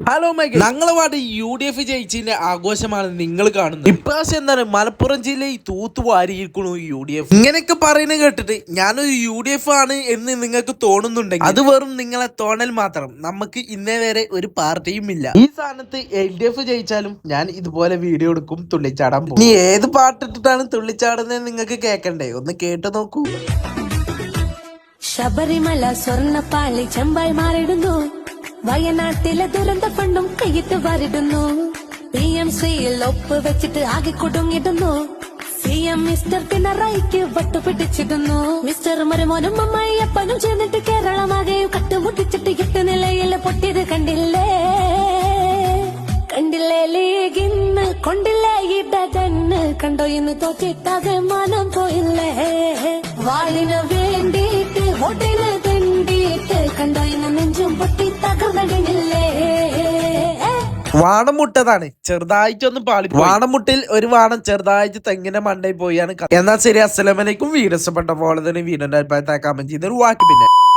Hello mic, ഞങ്ങളെ ward UDF ജയിച്ചതിന്റെ ആഘോഷമാണ് നിങ്ങൾ കാണുന്നത്. ഇപ്രാവശ്യം എന്താണ് മലപ്പുറം ജില്ലയിൽ തൂത്തുവാരിയിരിക്കണു UDF. ഇങ്ങനെയൊക്കെ പറയുന്നത് കേട്ടിട്ട് ഞാനൊരു UDF ആണ് എന്ന് നിങ്ങൾക്ക് തോന്നുന്നുണ്ടെങ്കിൽ അത് വെറും നിങ്ങളെ തോന്നൽ മാത്രം. നമുക്ക് ഇന്നേ വരെ ഒരു പാർട്ടിയും ഇല്ല. ഈ സ്ഥാനത്ത് LDF ജയിച്ചാലും ഞാൻ ഇതുപോലെ വീഡിയോ എടുക്കും, തുള്ളിച്ചാടാൻ പോകും. ഇനി ഏത് പാട്ടിട്ടിട്ടാണ് തുള്ളിച്ചാടുന്നത് നിങ്ങൾക്ക് കേൾക്കണ്ടേ? ഒന്ന് കേട്ടു നോക്കൂ. ശബരിമല സ്വർണ്ണപ്പാളി ചെമ്പായി മാറിടുന്നു, വയനാട്ടിലെ ദുരന്ത ഫണ്ടും കൈയിട്ട് വരിടുന്നു, PMCയിൽ ഒപ്പ് വെച്ചിട്ട് ആകെ കുടുങ്ങിടുന്നു, CM മിസ്റ്റർ പിണറായിക്ക് വട്ടുപിടിച്ചിടുന്നു, മിസ്റ്റർ മരുമോനും അമ്മായിയപ്പനും ചേർന്നിട്ട് കേരളമാകെയും കട്ടുമുട്ടിച്ചിട്ട് 8 നിലയിൽ പൊട്ടിയത് കണ്ടില്ലേ കണ്ടില്ലേ ലീഗിന്ന് കൊണ്ടില്ലേ ഇടകന്ന് കണ്ടോ ഇന്ന് തോറ്റിട്ടാകെ മാനം പോയില്ലേ വാളിന് വേണ്ടിയിട്ട് വോട്ടിന് തെണ്ടിയിട്ട് കണ്ടോ ഇന്ന് നെഞ്ചും പൊട്ടി തകർന്നടിഞ്ഞില്ലേ. വാണം മുട്ടതാണ്, ചെറുതായിട്ടൊന്ന് പാളി. വാണം മുട്ടിൽ ഒരു വാണം ചെറുതായിട്ട് തെങ്ങിന്റെ മണ്ടയിൽ പോയാണ്. എന്നാൽ ശരി, അസ്സലാമലൈക്കും. വീഡിയോ ഇഷ്ടപ്പെട്ട പോലെ തന്നെ വീഡിയോന്റെ അഭിപ്രായത്തെ കമന്റ് ചെയ്തൊരു വാക്ക് പിന്നെ